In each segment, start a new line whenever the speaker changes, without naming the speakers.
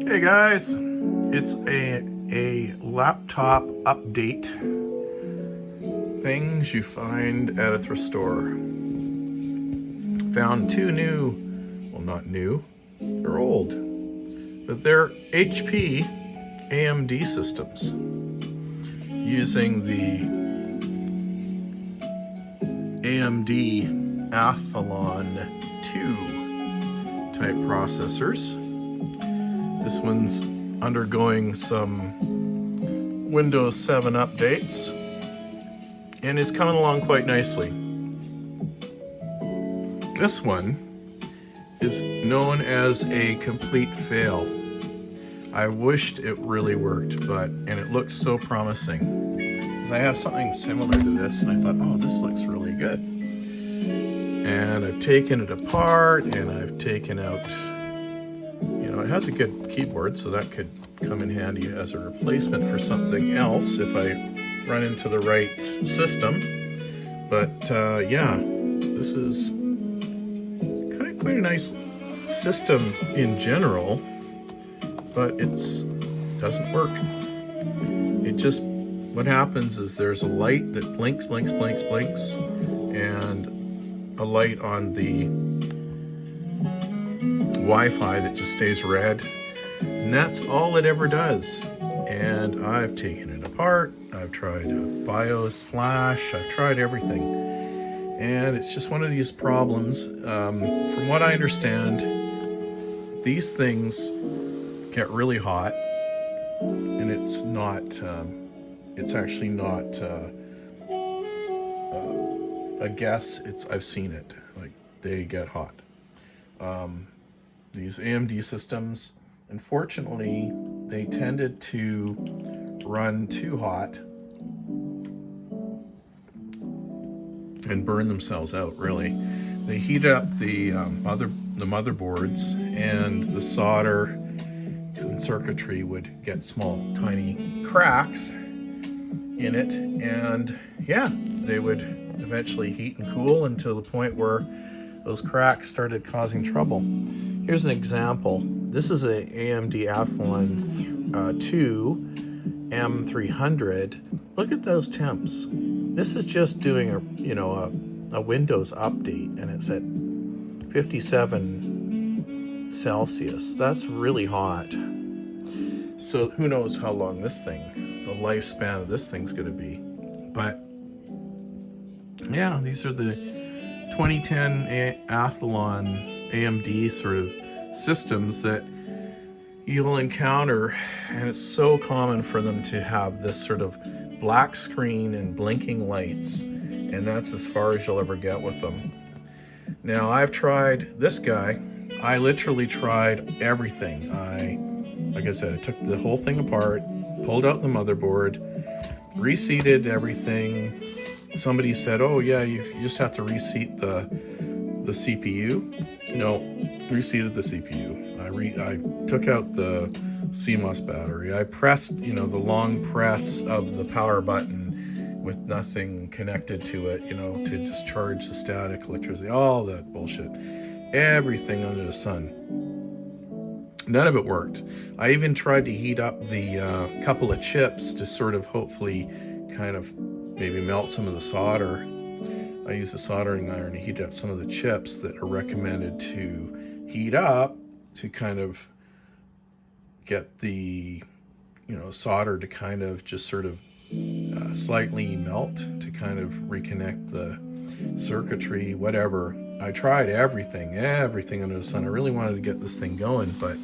Hey guys, it's a laptop update. Things you find at a thrift store. Found two new, well not new, they're old, but they're HP AMD systems using the AMD Athlon 2 type processors. This one's undergoing some Windows 7 updates and is coming along quite nicely. This one is known as a complete fail. I wished it really worked, and it looks so promising. Because I have something similar to this and I thought, oh, this looks really good. And I've taken it apart and I've taken out, it has a good keyboard, so that could come in handy as a replacement for something else if I run into the right system. But yeah, this is kind of quite a nice system in general, but it doesn't work. What happens is there's a light that blinks, and a light on the Wi-Fi that just stays red, and that's all it ever does. And I've taken it apart, I've tried a BIOS flash, I've tried everything, and it's just one of these problems. From what I understand, these things get really hot, and it's actually not a guess. I've seen it, like, they get hot. These AMD systems, unfortunately, they tended to run too hot and burn themselves out, really. They heat up the motherboards, and the solder and circuitry would get small, tiny cracks in it, and yeah, they would eventually heat and cool until the point where those cracks started causing trouble. Here's an example. This is a AMD Athlon 2 M300. Look at those temps. This is just doing a Windows update, and it's at 57 Celsius. That's really hot. So who knows how long the lifespan of this thing's gonna be. But yeah, these are the 2010 Athlon AMD sort of systems that you'll encounter, and it's so common for them to have this sort of black screen and blinking lights, and that's as far as you'll ever get with them. Now, I've tried this guy. I literally tried everything. Like I said, I took the whole thing apart, pulled out the motherboard, reseated everything. Somebody said, oh yeah, you just have to reseat the CPU. No, reseated the CPU. I took out the CMOS battery. I pressed, the long press of the power button with nothing connected to it, to discharge the static electricity, all that bullshit. Everything under the sun. None of it worked. I even tried to heat up the couple of chips to sort of hopefully kind of maybe melt some of the solder. I use a soldering iron to heat up some of the chips that are recommended to heat up to kind of get the solder to kind of just sort of slightly melt to kind of reconnect the circuitry, whatever. I tried everything under the sun. I really wanted to get this thing going, but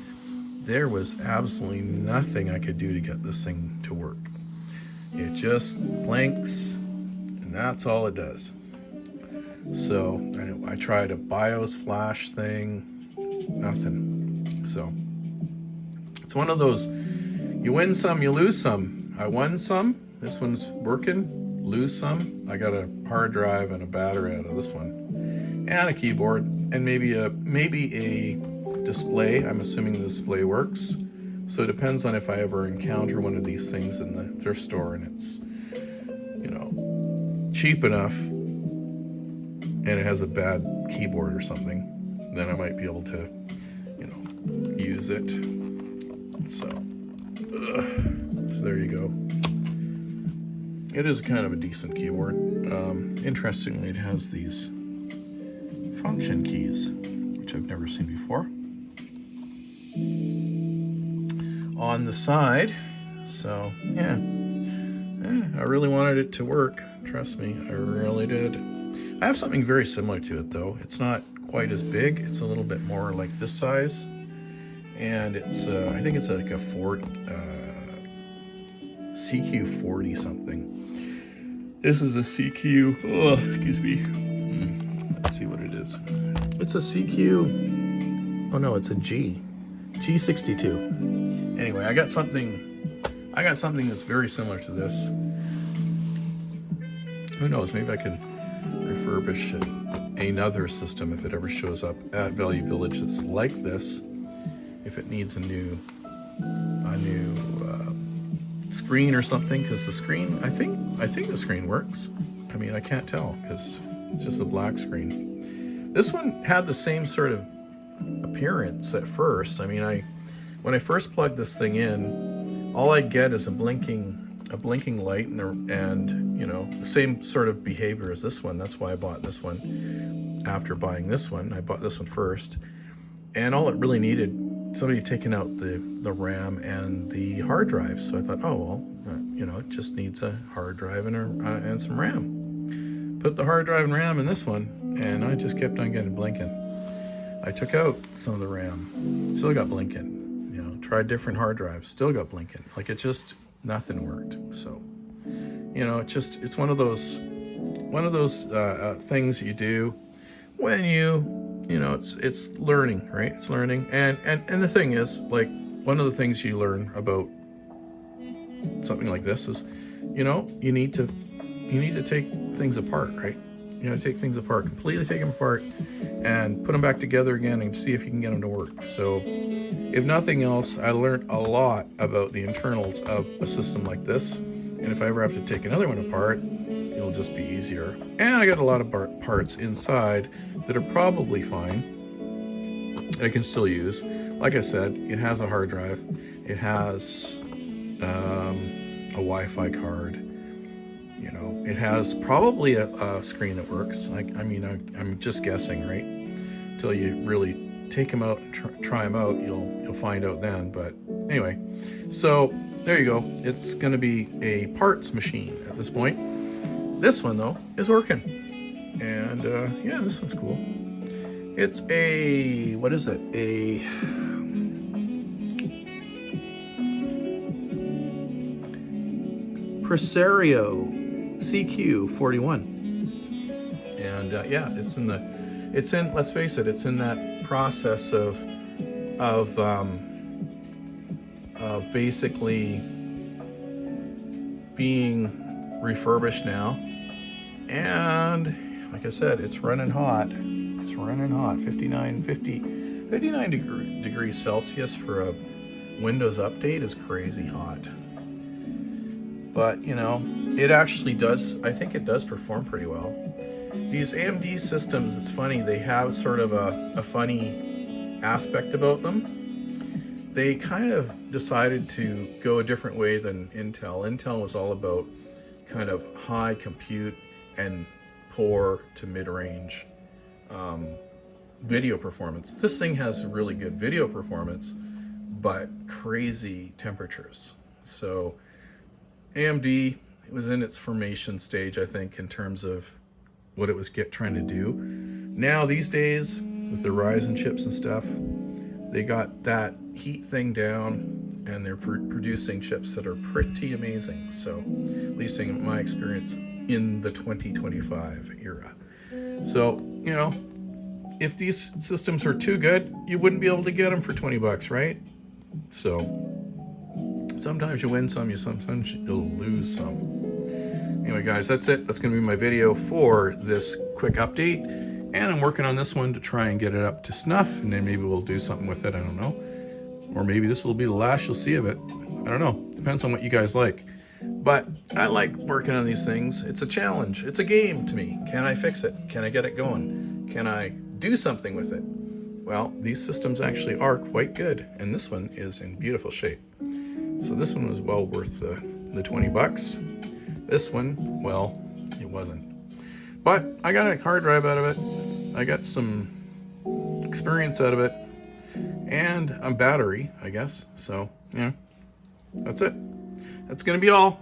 there was absolutely nothing I could do to get this thing to work. It just blinks, and that's all it does. So I tried a BIOS flash thing, nothing. So it's one of those, you win some, you lose some. I won some, this one's working, lose some. I got a hard drive and a battery out of this one, and a keyboard, and maybe a display. I'm assuming the display works. So it depends on if I ever encounter one of these things in the thrift store and it's, cheap enough and it has a bad keyboard or something, then I might be able to, use it. So there you go. It is kind of a decent keyboard. Interestingly, it has these function keys, which I've never seen before, on the side. So yeah, I really wanted it to work. Trust me, I really did. I have something very similar to it though. It's not quite as big. It's a little bit more like this size, and it's I think it's like a CQ40 something. This is a CQ. Oh, excuse me. Let's see what it is. It's a CQ. Oh no, it's a G62. Anyway, I got something that's very similar to this. Who knows? Maybe I can refurbish another system if it ever shows up at Value Village that's like this. If it needs a new screen or something, because the screen, I think the screen works. I mean, I can't tell because it's just a black screen. This one had the same sort of appearance at first. I mean, when I first plugged this thing in, all I'd get is a blinking light and you know, the same sort of behavior as this one. That's why I bought this one. After buying this one, I bought this one first, and all it really needed, somebody taking out the RAM and the hard drive. So I thought, oh well, you know, it just needs a hard drive and some RAM. Put the hard drive and RAM in this one, and I just kept on getting blinking. I took out some of the RAM, still got blinking. You know, tried different hard drives, still got blinking. Like it just, nothing worked. So, you know, it's one of those things you do when you know, it's learning, right? It's learning. And the thing is, like, one of the things you learn about something like this is, you know, you need to take things apart, right? You know, take things apart, completely take them apart and put them back together again and see if you can get them to work. So if nothing else, I learned a lot about the internals of a system like this. And if I ever have to take another one apart, it'll just be easier. And I got a lot of parts inside that are probably fine. I can still use. Like I said, it has a hard drive. It has a Wi-Fi card. You know, it has probably a screen that works. I mean, I'm just guessing, right? Until you really take them out and try them out, you'll find out then. But anyway, so there you go. It's going to be a parts machine at this point. This one though is working, and yeah, this one's cool. It's a, what is it? A Presario CQ41, and yeah, let's face it, it's in that process of basically being refurbished now. And like I said, it's running hot. It's running hot. 59 degrees Celsius for a Windows update is crazy hot. But you know, it actually does, I think it does perform pretty well. These AMD systems, it's funny, they have sort of a funny aspect about them. They kind of decided to go a different way than Intel. Intel was all about kind of high compute and poor to mid-range video performance. This thing has really good video performance, but crazy temperatures. So AMD was in its formation stage, I think, in terms of what it was trying to do. Now these days, with the Ryzen chips and stuff, they got that heat thing down, and they're producing chips that are pretty amazing. So, at least in my experience in the 2025 era. So, you know, if these systems are too good, you wouldn't be able to get them for 20 bucks, right? So, sometimes you win some, sometimes you'll lose some. Anyway, guys, that's it. That's going to be my video for this quick update. And I'm working on this one to try and get it up to snuff, and then maybe we'll do something with it, I don't know. Or maybe this will be the last you'll see of it. I don't know. Depends on what you guys like. But I like working on these things. It's a challenge. It's a game to me. Can I fix it? Can I get it going? Can I do something with it? well, these systems actually are quite good, and this one is in beautiful shape. So this one was well worth the 20 bucks. This one, well, it wasn't. But I got a hard drive out of it. I got some experience out of it, and a battery, I guess. So, yeah, that's it. That's gonna be all.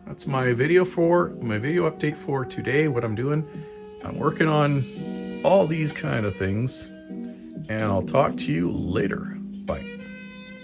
That's my video update for today, what I'm doing. I'm working on all these kind of things, and I'll talk to you later.